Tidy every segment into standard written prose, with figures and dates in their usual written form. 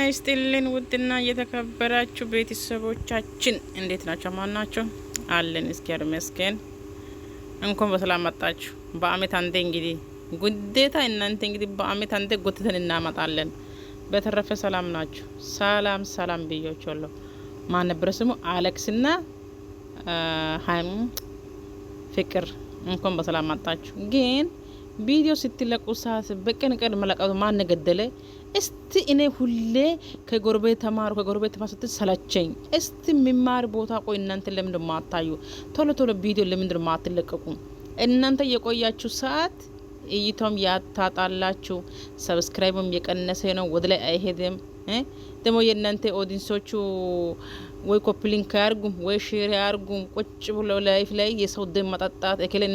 ይስጥልን ውድና የተከበራችሁ ቤተሰቦቻችን እንዴት ናችሁ? ማን ናችሁ? አለን እስኪ መስገን እንኳን በሰላም መጣችሁ። በአመት አንዴ እንግዲህ ጉዴታ እናንተ እንግዲህ በአመት አንዴ ጎትተን እናመጣለን። በተረፈ ሰላም ናችሁ? ሰላም ብያችኋለሁ። ማን ነበር ስሙ? አሌክስና ሃይም ፍቅር እንኳን በሰላም መጣችሁ። ግን ቪዲዮ ስትለቁ ሰዓት በቀን መለቀቱ ማን ገደለ? እስቲ እኔ ሁሌ ከጎረቤት ተማሩ ሰለቸኝ። እስቲ የሚማር ቦታ ቆይ እናንተ ለምን ማታዩ? ቶሎ ቪዲዮ ለምን ማትለቀቁ? እናንተ የቆያችሁ ሰዓት እይቶም ያታጣላችሁ፣ ሰብስክራይብም የቀነሰ ነው፣ ወደ ላይ አይሄድም። ደግሞ የእናንተ ኦዲንሶቹ ወይ ኮፕሊንክ ያርጉም ወይ ሼር ያርጉም። ቁጭ ብሎ ላይፍ ላይ የሰው ደም መጠጣት እከሌን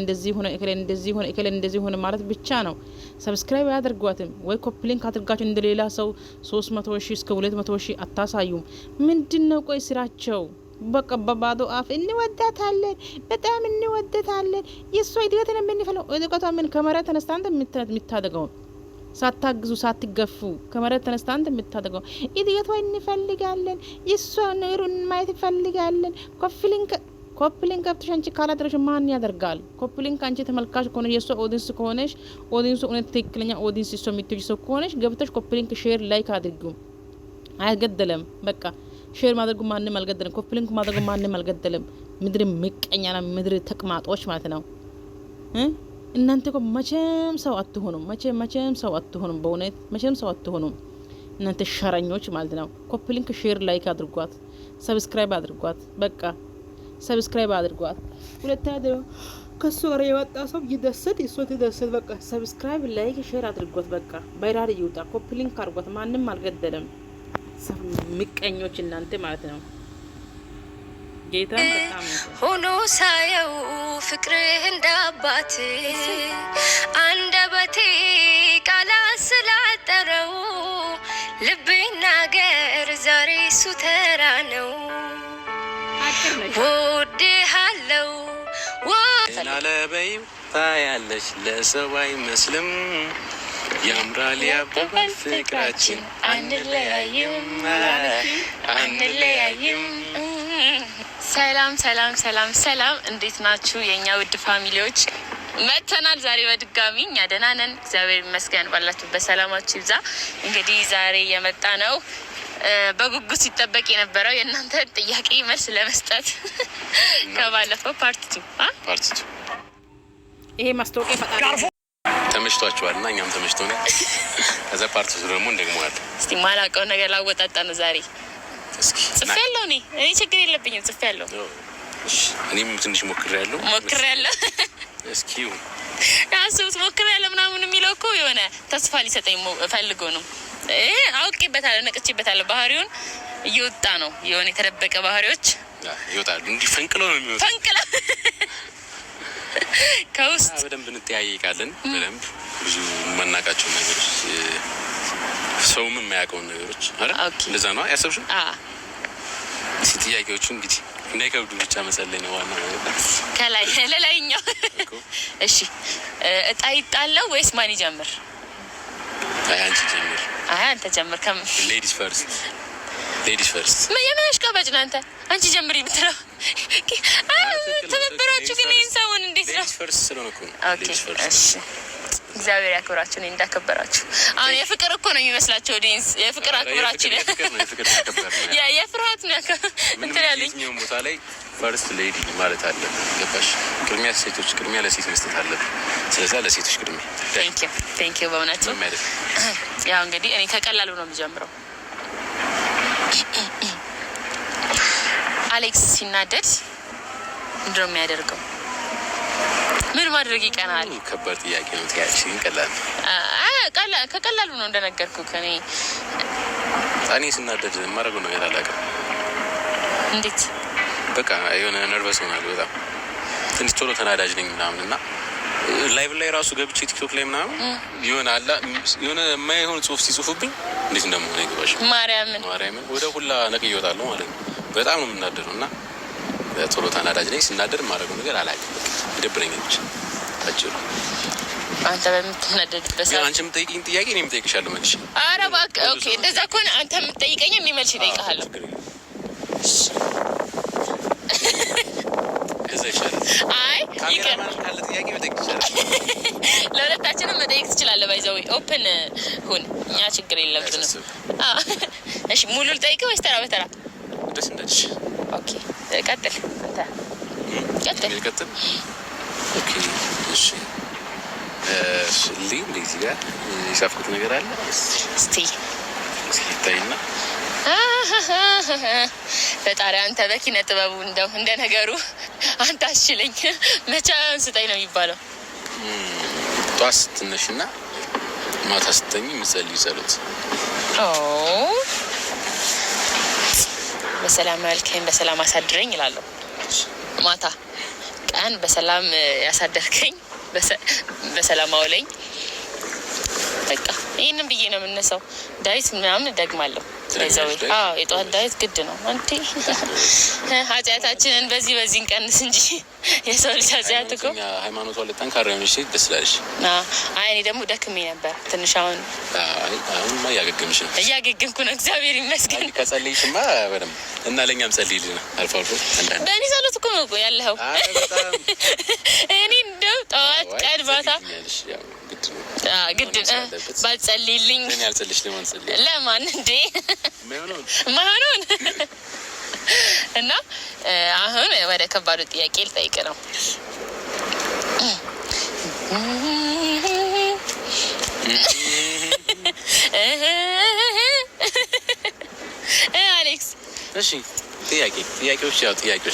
እንደዚህ ሆነ ማለት ብቻ ነው። ሰብስክራይብ ያድርጓትም ወይ ኮፕሊንክ አድርጋችሁ እንደሌላ ሰው 300 ሺህ እስከ 200 ሺህ አታሳዩም። ምንድነው ቆይ ስራቸው? በቃ በባዶ አፍ እንወዳታለን፣ በጣም እንወዳታለን። የሷ እድገት ነው የምንፈልገው። እድገቷ ምን ከመሬት ተነስታ የምታደገው ሳታግዙ ሳትገፉ ከመሬት ተነስታ የምታደገው እድገቷ እንፈልጋለን። የሷ ኑሩን ማየት እንፈልጋለን። ኮፕሊንክ ገብተሽ አንቺ ካላደረሽ ማን ያደርጋል? ኮፕሊንክ አንቺ ተመልካች ከሆነሽ የሷ ኦዲንስ ከሆነሽ ኦዲንሱ እውነት ትክክለኛ ኦዲንስ እሷ የምትወጂ ሰው ከሆነሽ ገብተሽ ኮፕሊንክ ሼር ላይክ አድርጉ። አይገደለም በቃ ሼር ማድረጉ ማንንም አልገደለም። ኮፕሊንክ ማድረጉ ማንንም አልገደለም። ምድር ምቀኛና ምድር ተቅማጦች ማለት ነው። እናንተ እኮ መቼም ሰው አትሆኑም። መቼም ሰው አትሆኑም። በእውነት መቼም ሰው አትሆኑም እናንተ ሸረኞች ማለት ነው። ኮፕሊንክ ሼር ላይክ አድርጓት፣ ሰብስክራይብ አድርጓት። በቃ ሰብስክራይብ አድርጓት። ሁለተኛ ደግሞ ከሱ ጋር የወጣ ሰው ይደሰት፣ እሱ ትደሰት። በቃ ሰብስክራይብ ላይክ ሼር አድርጓት። በቃ ባይራሪ ይውጣ። ኮፕሊንክ አድርጓት። ማንንም አልገደለም። ምቀኞች እናንተ ማለት ነው። ጌታ በጣም ሆኖ ሳየው ፍቅርህ እንዳባት አንደበቴ ቃላት ስላጠረው ልቤና ገር ዛሬ እሱ ተራ ነው። ወድሃለው ናለበይም ታያለሽ ለሰው አይመስልም። ያምራል ያበባል ፍቅራችን አንለያይም። ሰላም እንዴት ናችሁ የኛ ውድ ፋሚሊዎች? መተናል ዛሬ በድጋሚ እኛ ደህና ነን፣ እግዚአብሔር ይመስገን። ባላችሁበት ሰላማችሁ ይብዛ። እንግዲህ ዛሬ የመጣ ነው በጉጉት ሲጠበቅ የነበረው የእናንተ ጥያቄ መልስ ለመስጠት ከባለፈው ፓርት 2 ይሄ ማስታወቂያ ፈጣሪ ተመችቷችኋልና እኛም ተመችቶናል። ከዛ ፓርት 2 ደግሞ እንደግመዋለን። እስቲ ማላውቀው ነገር ላወጣጣ ነው ዛሬ። እስኪ ጽፌያለሁ እኔ ችግር የለብኝም ጽፌያለሁ። እኔም ትንሽ ሞክሬያለሁ። እስኪ ያሱት ሞክሬያለሁ ምናምን የሚለው እኮ የሆነ ተስፋ ሊሰጠኝ ፈልጎ ነው። አውቄበታለሁ፣ ነቅቼበታለሁ። ባህሪውን እየወጣ ነው። የሆነ የተደበቀ ባህሪዎች ይወጣሉ። እንዲህ ፈንቅለው ነው የሚወጣው። ፈንቅለው ከውስጥ በደንብ እንጠያየቃለን። በደንብ ብዙ የማናውቃቸው ነገሮች፣ ሰውም የማያውቀውን ነገሮች አረ እንደዛ ነው ያሰብሽው? ጥያቄዎቹ እንግዲህ እንዳይከብዱ ብቻ መጸለይ ነው ዋናው ነገር። ከላይ ለላይኛው እሺ፣ እጣ ይጣለው ወይስ ማን ይጀምር? አንቺ ጀምር። አንተ ጀምር። ሌዲስ ፈርስት የምንሽ ቀበጭ ነው አንተ። አንቺ ጀምሪ ብትለው ተበበራችሁ። ግን ይህን ሰውን እንዴት ነው? ሌዲስ ፈርስት ስለሆነ እኮ ነው። እሺ እግዚአብሔር ያክብራችሁ። እኔ እንዳከበራችሁ አሁን የፍቅር እኮ ነው የሚመስላቸው ዲንስ የፍቅር አክብራችሁ ነው። የፍርሃት ነው እንትን ያለኝ ነው። ቦታ ላይ ፈርስት ሌዲ ማለት አለ። ገባሽ? ቅድሚያ ሴቶች፣ ቅድሚያ ለሴት መስጠት አለብን። ስለዚህ ለሴቶች ቅድሚያ። ቴንክ ዩ በእውነት ያው እንግዲህ እኔ ከቀላሉ ነው የምጀምረው። አሌክስ ሲናደድ ምንድን ነው የሚያደርገው? ምን ማድረግ ይቀናል? ከባድ ጥያቄ ነው። ትያለሽ ቀላል ከቀላሉ ነው እንደነገርኩ። እኔ ስናደድ የማደርገው ነገር አላውቅም። እንዴት? በቃ የሆነ ነርቨስ ሆናለሁ በጣም ትንሽ ቶሎ ተናዳጅ ነኝ ምናምን እና ላይቭ ላይ ራሱ ገብቼ ቲክቶክ ላይ ምናምን የሆነ የማይሆን ጽሁፍ ሲጽፉብኝ እንዴት እንደምሆነ ይገባሽ። ማርያምን ወደ ሁላ ነቅዬ እወጣለሁ ማለት ነው። በጣም ነው የምናደደው እና ቶሎ ተናዳጅ ነኝ። ስናደድ የማደርገው ነገር አላውቅም። ይደብረኛል ብቻ አጭሩ። አንተ በምትናደድበት ሰዓት አንቺ የምትጠይቂኝ ጥያቄ እኔም እጠይቅሻለሁ መልሽ። ኧረ እባክህ ኦኬ፣ እንደዛ ከሆነ አንተ የምትጠይቀኝ እኔ መልሼ እጠይቅሃለሁ። ከዛ ይሻላል። አይ ይቀር ካለ ጥያቄ መጠየቅ ይችላል። ለሁለታችንም መጠየቅ ትችላለህ። ባይዘው ኦፕን ሁን፣ እኛ ችግር የለብንም። እሺ ሙሉ ልጠይቅህ ወይስ ተራ በተራ? ደስ እንዳልሽ። ኦኬ ቀጥል አንተ ቀጥል። ኦኬ እሺ ልይ እንደዚህ ጋር የጻፍኩት ነገር አለ። እስቲ ይታይና ፈጣሪ አንተ በኪነ ጥበቡ እንደው እንደ ነገሩ አንተ አሽለኝ መቻ ስጠኝ ነው የሚባለው። ጧት ስትነሽና ማታ ስትተኝ የምትጸልይ ጸሎት። በሰላም ያልከኝ በሰላም አሳድረኝ እላለሁ። ማታ ቀን በሰላም ያሳደርከኝ በሰላም አውለኝ። በቃ ይህንን ብዬ ነው የምነሳው። ዳዊት ምናምን ደግማለሁ። የጠዋት ዳዊት ግድ ነው። አንቴ ኃጢአታችንን በዚህ እንቀንስ እንጂ የሰው ልጅ ኃጢአት እኮ ሃይማኖቷ ላይ ጠንካራ የሆነች ሴት ደስ ይላልሽ። አይ እኔ ደግሞ ደክሜ ነበር ትንሽ። አሁንማ እያገገምሽ ነው። እያገገምኩ ነው፣ እግዚአብሔር ይመስገን። ከጸለይሽማ በደምብ እና ለእኛም ጸልይልን አልፎ አልፎ። በእኔ ጸሎት እኮ ነው ያለኸው። እኔ እንደው ጠዋት ቀን ማታ ግድ ባልጸልይልኝ ለማን እንዴ ማሆኑን እና አሁን ወደ ከባዱ ጥያቄ ልጠይቅ ነው። አሌክስ እሺ፣ ጥያቄዎች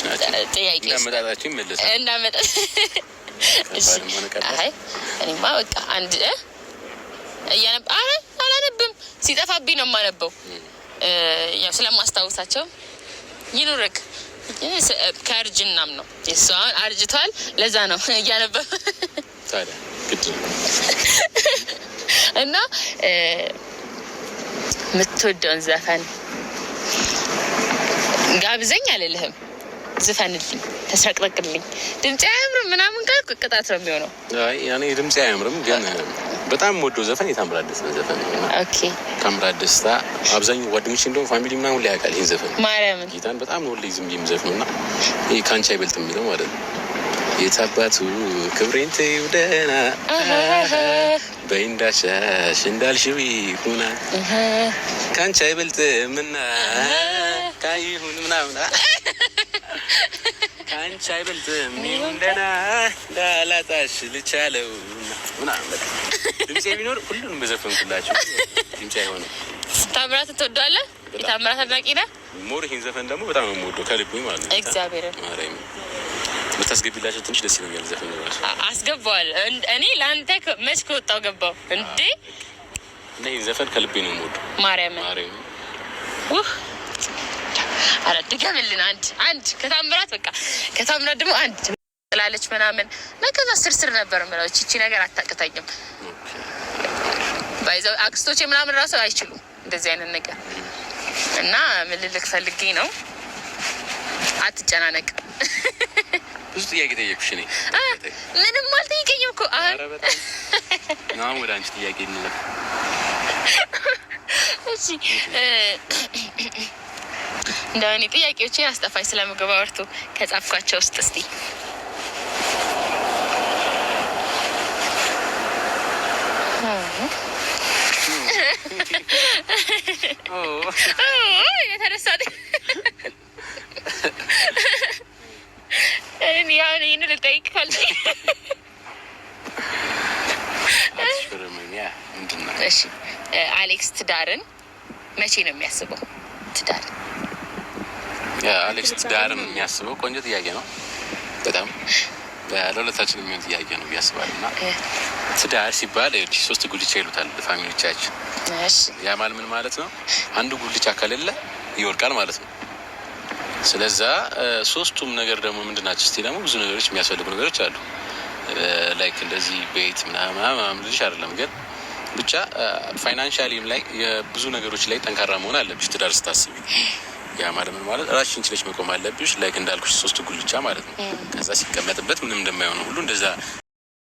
ናቸው። እንዳመጣጣችሁ ይመለሳል። አይ እኔማ በቃ አንድ አላነብም። ሲጠፋብኝ ነው የማነበው። ያው ስለማስታውሳቸው ይኑርክ። ከእርጅናም ነው የእሱ አሁን አርጅቷል። ለዛ ነው እያነበብ ታዲያ ግድ እና የምትወደውን ዘፈን ጋብዘኝ አልልህም፣ ዝፈንልኝ፣ ተስረቅረቅልኝ። ድምፄ አያምርም ምናምን ካልኩ ቅጣት ነው የሚሆነው። አይ ያኔ ድምፄ አያምርም፣ ግን በጣም ወዶ ዘፈን የታምራት ደስታ ዘፈን ነው። ኦኬ ታምራት ደስታ አብዛኛው ጓደኞቼ እንደውም ፋሚሊ ምናምን ላይ ያውቃል ይሄን ዘፈን። ማርያምን ጌታን በጣም ነው ሁሌ ዝም የሚዘፍነው እና ይሄ ካንቺ አይበልጥም የሚለው ማለት ነው። የታባቱ ክብሬን ተይው ደህና በይንዳሻሽ እንዳልሽው ይሁና ካንቺ አይበልጥምና ካይሁን ምናምን ካንቺ አይበልጥም ይሁን ደህና ላላጣሽ ልቻለው ምናምን በቃ ድምፄ ቢኖር ሁሉንም በዘፈንኩላችሁ። ድምፄ አይሆንም። ታምራት ትወደዋለህ? የታምራት አድናቂ ነህ? ሞር ይሄን ዘፈን ደግሞ በጣም ነው የምወደው ከልቡኝ ማለት ነው። እግዚአብሔርን ማርያም ብታስገቢላቸው ትንሽ ደስ ይለኛል። ዘፈን ነው ራሱ አስገባዋል። እኔ ለአንተ መች ከወጣው ገባው እንዴ? እና ይሄን ዘፈን ከልቤ ነው የምወደው። ማርያም አረ ድገምልን አንድ ከታምራት በቃ ከታምራት ደግሞ አንድ ጥላለች ምናምን ለከዛ ስርስር ነበር የምለው። እቺ ነገር አታቅታኝም። ባይዘው አክስቶቼ ምናምን ራሱ አይችሉም እንደዚህ አይነት ነገር እና ምን ልልክ ፈልጌ ነው። አትጨናነቅ። ብዙ ጥያቄ ጠየቅሽ። እኔ ምንም አልጠይቀኝም እኮ። ኧረ በጣም ነው ወደ አንቺ ጥያቄ እንለፍ። እሺ እንደው እኔ ጥያቄዎችን አስጠፋኝ ስለምግብ አወርቶ ከጻፍኳቸው ውስጥ እስቲ የተነሳ ያሁን ይህን ልጠይቅ ካልጠይቅ እሺ አሌክስ ትዳርን መቼ ነው የሚያስበው? ትዳርን አሌክስ ትዳርን የሚያስበው ቆንጆ ጥያቄ ነው። በጣም ለሁለታችን የሚሆን ጥያቄ ነው ብያስባል። እና ትዳር ሲባል ሶስት ጉልቻ ይሉታል ፋሚሊዎቻችን። ያ ማለት ምን ማለት ነው? አንዱ ጉልቻ ከሌለ ይወድቃል ማለት ነው። ስለዛ ሶስቱም ነገር ደግሞ ምንድናቸው? እስቲ ደግሞ ብዙ ነገሮች የሚያስፈልጉ ነገሮች አሉ። ላይክ እንደዚህ ቤት ምናምን ልጅ አይደለም ግን ብቻ ፋይናንሻሊም ላይ የብዙ ነገሮች ላይ ጠንካራ መሆን አለብሽ ትዳር ስታስቢ። ያ ማለት ምን ማለት ራስሽን ችለሽ መቆም አለብሽ። ላይክ እንዳልኩሽ ሶስቱ ጉልቻ ማለት ነው። ከዛ ሲቀመጥበት ምንም እንደማይሆነው ሁሉ እንደዛ